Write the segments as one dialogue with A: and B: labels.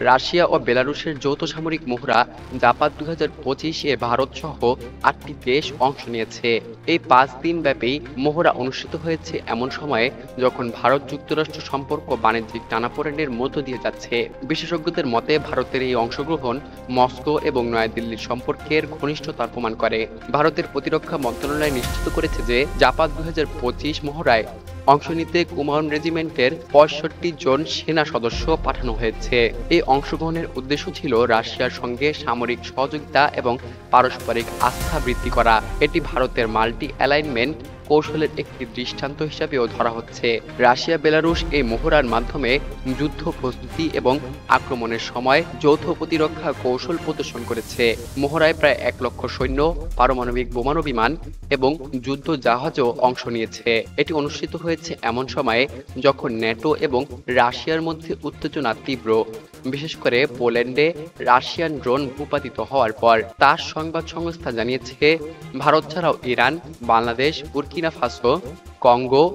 A: Russia ও বেলারুশের যৌথ সামরিক মহড়া জাপান 2025-এ ভারত সহ 8টি দেশ অংশ নিয়েছে। এই 5 দিন ব্যাপী মহড়া অনুষ্ঠিত হয়েছে এমন সময়ে যখন ভারত যুক্তরাষ্ট্র সম্পর্ক বাণিজ্যিক টানাপোড়েনের মধ্য দিয়ে যাচ্ছে। বিশেষজ্ঞদের মতে ভারতের এই অংশগ্রহণ মস্কো এবং নয়াদিল্লির সম্পর্কের ঘনিষ্ঠতা প্রমাণ করে। ভারতের প্রতিরক্ষা মন্ত্রণালয় নিশ্চিত করেছে যে জাপান 2025 মহড়ায় অংশ নিতে কুমাউন রেজিমেন্টের 65 জন সেনা সদস্য পাঠানো হয়েছে। এই অংশগ্রহণের উদ্দেশ্য ছিল রাশিয়ার সঙ্গে সামরিক সহযোগিতা এবং পারস্পরিক আস্থা বৃদ্ধি করা। এটি ভারতের মাল্টি অ্যালাইনমেন্ট কৌশলের একটি দৃষ্টান্ত হিসাবেও ধরা হচ্ছে। রাশিয়া বেলারুশ এই মহড়ার মাধ্যমে যুদ্ধ প্রস্তুতি এবং আক্রমণের সময় যৌথ প্রতিরক্ষা কৌশল প্রদর্শন করেছে। মহড়ায় প্রায় 1 লক্ষ সৈন্য, পারমাণবিক বোমারু বিমান এবং যুদ্ধ জাহাজও অংশ নিয়েছে। এটি অনুষ্ঠিত হয়েছে এমন সময়ে যখন ন্যাটো এবং রাশিয়ার মধ্যে উত্তেজনা তীব্র, বিশেষ করে পোল্যান্ডে রাশিয়ান ড্রোন ভূপাতিত হওয়ার পর। তার সংবাদ সংস্থা জানিয়েছে ভারত ছাড়াও Iran, Bangladesh, Burkina Faso, Congo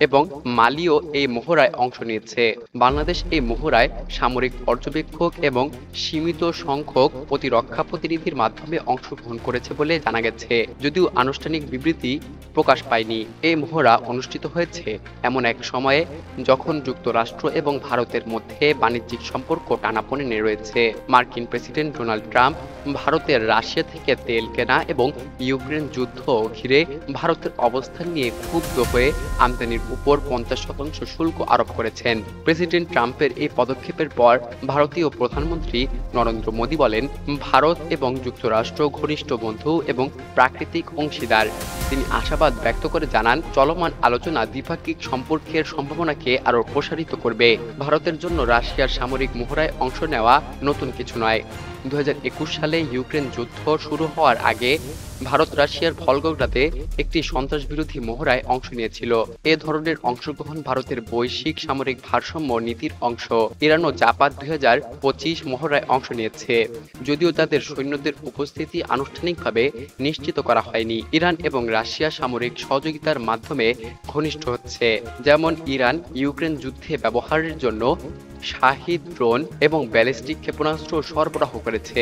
A: এবং মালিও এই মহড়ায় অংশ নিয়েছে। বাংলাদেশ এই মহড়ায় সামরিক পর্যবেক্ষক এবং সীমিত সংখ্যক প্রতিরক্ষা প্রতিনিধির মাধ্যমে অংশগ্রহণ করেছে বলে জানা গেছে, যদিও আনুষ্ঠানিক বিবৃতি প্রকাশ পায়নি। এই মহড়া অনুষ্ঠিত হয়েছে এমন এক সময়ে যখন যুক্তরাষ্ট্র এবং ভারতের মধ্যে বাণিজ্যিক সম্পর্ক টানাপোড়েনে রয়েছে। মার্কিন প্রেসিডেন্ট ডোনাল্ড ট্রাম্প ভারতের রাশিয়া থেকে তেল কেনা এবং ইউক্রেন যুদ্ধ ঘিরে ভারতের অবস্থান নিয়ে ক্ষুব্ধ হয়ে আমদানির উপর 50% শুল্ক আরোপ করেছেন। প্রেসিডেন্ট ট্রাম্পের এই পদক্ষেপের পর ভারতীয় প্রধানমন্ত্রী নরেন্দ্র মোদী বলেন, ভারত এবং যুক্তরাষ্ট্র ঘনিষ্ঠ বন্ধু এবং প্রাকৃতিক অংশীদার। তিনি আশাবাদ ব্যক্ত করে জানান, চলমান আলোচনা দ্বিপাক্ষিক সম্পর্কের সম্ভাবনাকে আরও প্রসারিত করবে। ভারতের জন্য রাশিয়ার সামরিক মহড়ায় অংশ নেওয়া নতুন কিছু নয়। 2021 সালে ইউক্রেন যুদ্ধ শুরু হওয়ার আগে ভারত রাশিয়ার ভলগোগ্রাদে একটি সন্ত্রাসবিরোধী মহড়ায় অংশ নিয়েছিল। এ ধরনের অংশগ্রহণ ভারতের বৈশ্বিক সামরিক ভারসাম্য নীতির অংশ। ইরানও জাপান 2025 মহড়ায় অংশ নিয়েছে, যদিও তাদের সৈন্যদের উপস্থিতি আনুষ্ঠানিকভাবে নিশ্চিত করা হয়নি। ইরান এবং রাশিয়া সামরিক সহযোগিতার মাধ্যমে ঘনিষ্ঠ হচ্ছে, যেমন ইরান ইউক্রেন যুদ্ধে ব্যবহারের জন্য শাহিদ ড্রোন এবং ব্যালিস্টিক ক্ষেপণাস্ত্র সরবরাহ করেছে।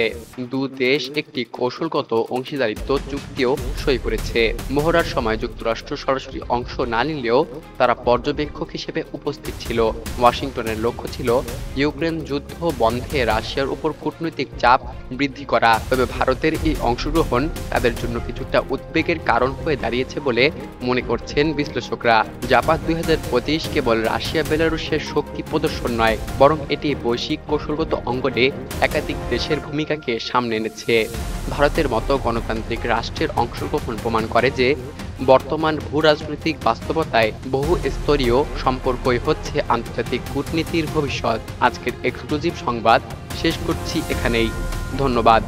A: দু দেশ একটি কৌশলগত অংশীদারিত্ব চুক্তিও সই করেছে। মহড়ার সময় যুক্তরাষ্ট্র সরাসরি অংশ না নিলেও তারা পর্যবেক্ষক হিসেবে উপস্থিত ছিল। ওয়াশিংটনের লক্ষ্য ছিল ইউক্রেন যুদ্ধ বন্ধে রাশিয়ার উপর কূটনৈতিক চাপ বৃদ্ধি করা। তবে ভারতের এই অংশগ্রহণ তাদের জন্য কিছুটা উদ্বেগের কারণ হয়ে দাঁড়িয়েছে বলে মনে করছেন বিশ্লেষকরা। জাপান 2025 কেবল রাশিয়া বেলারুশের শক্তি প্রদর্শন নয়, বরং এটি বৈশ্বিক কৌশলগত অঙ্গনে একাধিক দেশের ভূমিকাকে সামনে এনেছে। ভারতের মতো গণতান্ত্রিক রাষ্ট্রের অংশগ্রহণ প্রমাণ করে যে বর্তমান ভূরাজনৈতিক বাস্তবতায় বহু স্তরীয় সম্পর্কই হচ্ছে আন্তর্জাতিক কূটনীতির ভবিষ্যৎ। আজকের এক্সক্লুসিভ সংবাদ শেষ করছি এখানেই। ধন্যবাদ।